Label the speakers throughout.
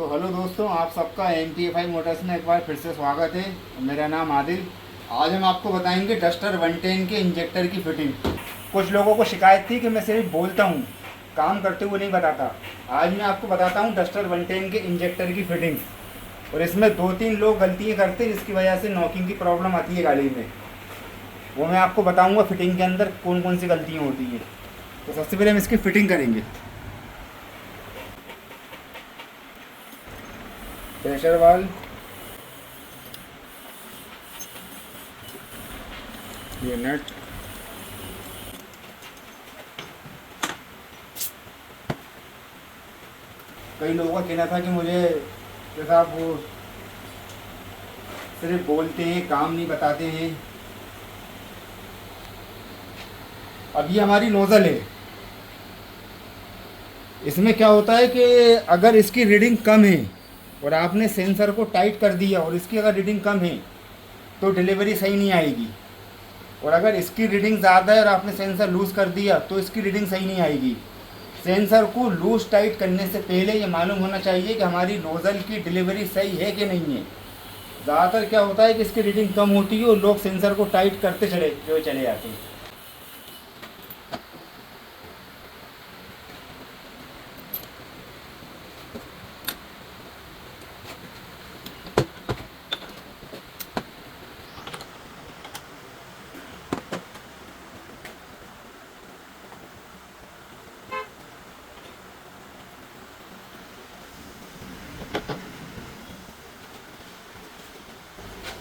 Speaker 1: तो हेलो दोस्तों, आप सबका MT5 मोटर्स में एक बार फिर से स्वागत है। मेरा नाम आदिल। आज हम आपको बताएंगे डस्टर 110 के इंजेक्टर की फिटिंग। कुछ लोगों को शिकायत थी कि मैं सिर्फ बोलता हूँ, काम करते हुए नहीं बताता। आज मैं आपको बताता हूँ डस्टर 110 के इंजेक्टर की फिटिंग। और इसमें 2-3 लोग गलतियाँ करते हैं जिसकी वजह से नॉकिंग की प्रॉब्लम आती है गाड़ी में। वो मैं आपको बताऊँगा फिटिंग के अंदर कौन कौन सी गलतियाँ होती हैं। तो सबसे पहले हम इसकी फिटिंग करेंगे। प्रेशर वाल्व, ये नट, कई लोगों का कहना था कि मुझे जैसा आप वो सिर्फ बोलते हैं, काम नहीं बताते हैं। अब ये हमारी नोज़ल है। इसमें क्या होता है कि अगर इसकी रीडिंग कम है और आपने सेंसर को टाइट कर दिया और इसकी अगर रीडिंग कम है तो डिलीवरी सही नहीं आएगी। और अगर इसकी रीडिंग ज़्यादा है और आपने सेंसर लूज़ कर दिया तो इसकी रीडिंग सही नहीं आएगी। सेंसर को लूज़ टाइट करने से पहले ये मालूम होना चाहिए कि हमारी नोज़ल की डिलीवरी सही है कि नहीं है। ज़्यादातर क्या होता है कि इसकी रीडिंग कम होती है और लोग सेंसर को टाइट करते चले जाते हैं।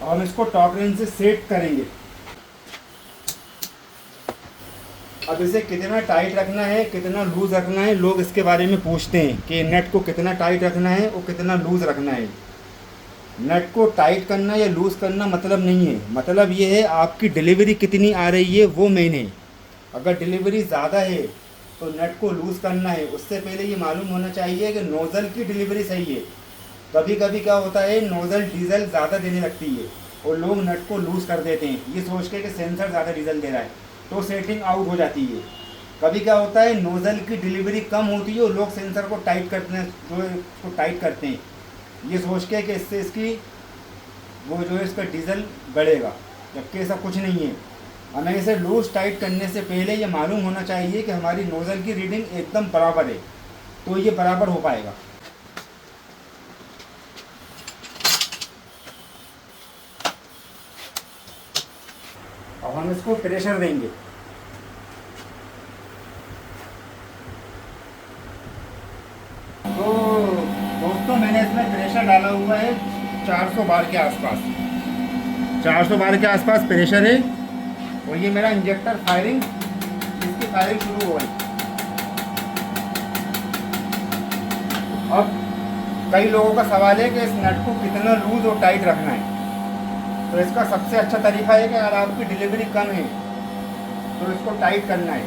Speaker 1: अब हम इसको टॉप रेंज से सेट करेंगे। अब इसे कितना टाइट रखना है, कितना लूज़ रखना है, लोग इसके बारे में पूछते हैं कि नट को कितना टाइट रखना है और कितना लूज़ रखना है। नट को टाइट करना या लूज़ करना मतलब नहीं है। मतलब ये है आपकी डिलीवरी कितनी आ रही है वो मेन है। अगर डिलीवरी ज़्यादा है तो नट को लूज़ करना है। उससे पहले ये मालूम होना चाहिए कि नोज़ल की डिलीवरी सही है। कभी कभी क्या होता है, नोज़ल डीजल ज़्यादा देने लगती है और लोग नट को लूज़ कर देते हैं ये सोच के कि सेंसर ज़्यादा डीजल दे रहा है, तो सेटिंग आउट हो जाती है। कभी क्या होता है, नोज़ल की डिलीवरी कम होती है और लोग सेंसर को टाइट करते हैं, इसको टाइट करते हैं ये सोच के कि इससे इसकी वो जो है इसका डीजल बढ़ेगा, जबकि ऐसा कुछ नहीं है। हमें इसे लूज़ टाइट करने से पहले ये मालूम होना चाहिए कि हमारी नोज़ल की रीडिंग एकदम बराबर है, तो ये बराबर हो पाएगा। अब हम इसको प्रेशर देंगे। तो दोस्तों, मैंने इसमें प्रेशर डाला हुआ है 400 बार के आसपास। 400 बार के आसपास प्रेशर है और ये मेरा इंजेक्टर फायरिंग, इसकी फायरिंग शुरू हो गई। अब कई लोगों का सवाल है कि इस नट को कितना लूज़ और टाइट रखना है। तो इसका सबसे अच्छा तरीका है कि अगर आपकी डिलीवरी कम है तो इसको टाइट करना है,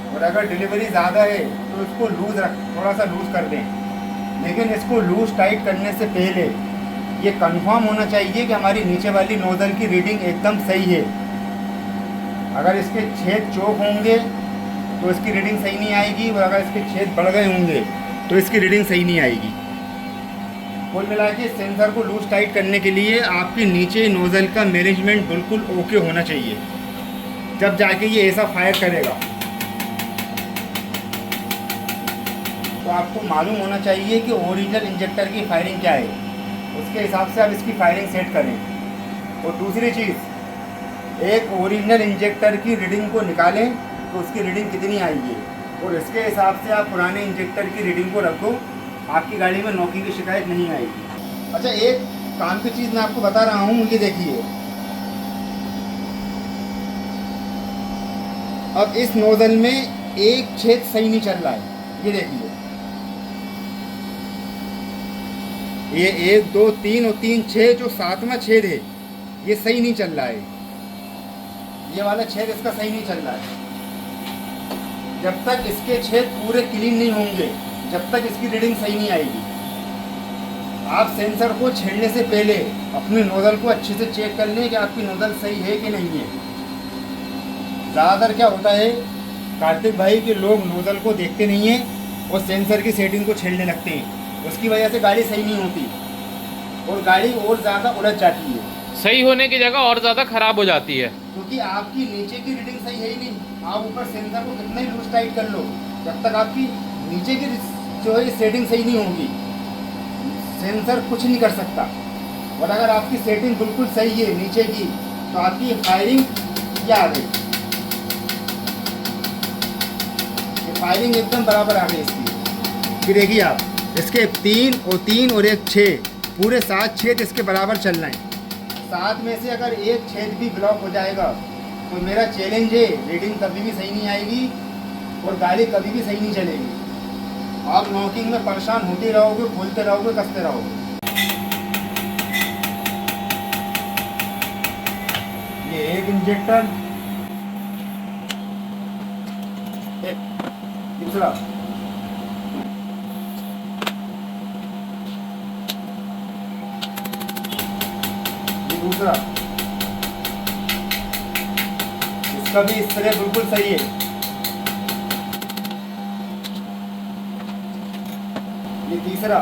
Speaker 1: और अगर डिलीवरी ज़्यादा है तो इसको थोड़ा सा लूज़ कर दें। लेकिन इसको लूज़ टाइट करने से पहले ये कंफर्म होना चाहिए कि हमारी नीचे वाली नोज़ल की रीडिंग एकदम सही है। अगर इसके छेद चौक होंगे तो इसकी रीडिंग सही नहीं आएगी, और अगर इसके छेद बढ़ गए होंगे तो इसकी रीडिंग सही नहीं आएगी। कुल मिला के सेंसर को लूज़ टाइट करने के लिए आपके नीचे नोज़ल का मैनेजमेंट बिल्कुल ओके होना चाहिए, जब जाके ये ऐसा फायर करेगा। तो आपको मालूम होना चाहिए कि ओरिजिनल इंजेक्टर की फायरिंग क्या है, उसके हिसाब से आप इसकी फायरिंग सेट करें। और दूसरी चीज़, एक ओरिजिनल इंजेक्टर की रीडिंग को निकालें तो उसकी रीडिंग कितनी आई है, और इसके हिसाब से आप पुराने इंजेक्टर की रीडिंग को रख दो, आपकी गाड़ी में नॉकिंग की शिकायत नहीं आएगी। अच्छा, एक काम की चीज़ मैं आपको बता रहा हूँ, ये देखिए। अब इस नोज़ल में एक छेद सही नहीं चल रहा है, ये देखिए। ये 1 2 3 और 3 6 जो 7वां छेद है ये सही नहीं चल रहा है। ये वाला छेद इसका सही नहीं चल रहा है। जब तक इसके छेद पूरे क्लीन नहीं होंगे, जब तक इसकी रीडिंग सही नहीं आएगी। आप सेंसर को छेड़ने से पहले अपनी नोज़ल को अच्छे से चेक कर लें कि आपकी नोज़ल सही है कि नहीं है। ज़्यादातर क्या होता है कार्तिक भाई, कि लोग नोज़ल को देखते नहीं हैं और सेंसर की सेटिंग को छेड़ने लगते हैं। उसकी वजह से गाड़ी सही नहीं होती और गाड़ी और ज़्यादा उलझ जाती है।
Speaker 2: सही होने की जगह और ज़्यादा खराब हो जाती है।
Speaker 1: क्योंकि आपकी नीचे की रीडिंग सही है ही नहीं। आप ऊपर सेंसर को कितना ही लूज टाइट कर लो, जब तक आपकी नीचे की जो है सेटिंग सही नहीं होगी सेंसर कुछ नहीं कर सकता। और अगर आपकी सेटिंग बिल्कुल सही है नीचे की तो आपकी फायरिंग क्या आ गई, ये फायरिंग एकदम बराबर आ गई इसकी। फिर देखिए आप इसके 3 और 1 6 पूरे 7 छेद इसके बराबर चल रहे हैं। 7 में से अगर 1 छेद भी ब्लॉक हो जाएगा तो मेरा चैलेंज है रीडिंग कभी भी सही नहीं आएगी और गाड़ी कभी भी सही नहीं चलेगी। आप नॉकिंग में परेशान होते रहोगे, खोलते रहोगे, कसते रहोगे। ये एक इंजेक्टर, एक दूसरा, ये दूसरा, इसका भी स्प्रे बिल्कुल सही है। ये तीसरा,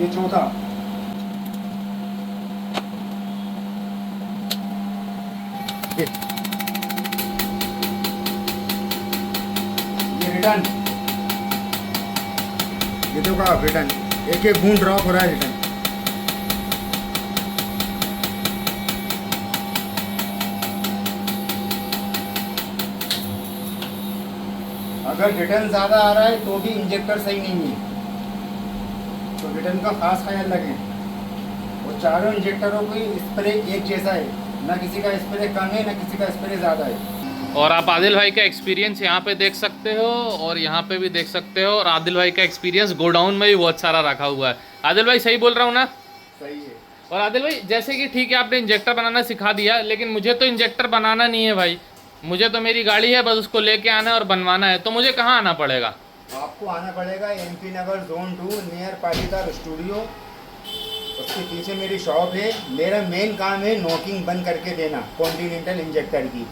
Speaker 1: ये चौथा, ये रिटर्न, ये तो कहा रिटर्न, एक एक बूंद ड्रॉप हो रहा है रिटर्न। अगर रिटर्न ज़्यादा आ रहा है तो भी इंजेक्टर सही नहीं है, तो रिटर्न का खास ख्याल रखें। और चारों इंजेक्टरों की स्प्रे एक जैसा है, ना किसी का स्प्रे कम है ना किसी का स्प्रे ज़्यादा है।
Speaker 2: और आप आदिल भाई का एक्सपीरियंस यहाँ पे देख सकते हो और यहाँ पे भी देख सकते हो। और आदिल भाई का एक्सपीरियंस गोडाउन में भी बहुत सारा रखा हुआ है। आदिल भाई सही बोल रहा हूँ ना?
Speaker 1: सही है।
Speaker 2: और आदिल भाई जैसे कि ठीक है आपने इंजेक्टर बनाना सिखा दिया, लेकिन मुझे तो इंजेक्टर बनाना नहीं है भाई। मुझे तो मेरी गाड़ी है, बस उसको लेके आना है और बनवाना है। तो मुझे कहाँ आना पड़ेगा?
Speaker 1: आपको आना पड़ेगा MP नगर Zone 2 नियर पाटीदार स्टूडियो, उसके पीछे मेरी शॉप है। मेरा मेन काम है नॉकिंग बंद करके देना कॉन्टिनेंटल इंजेक्टर की।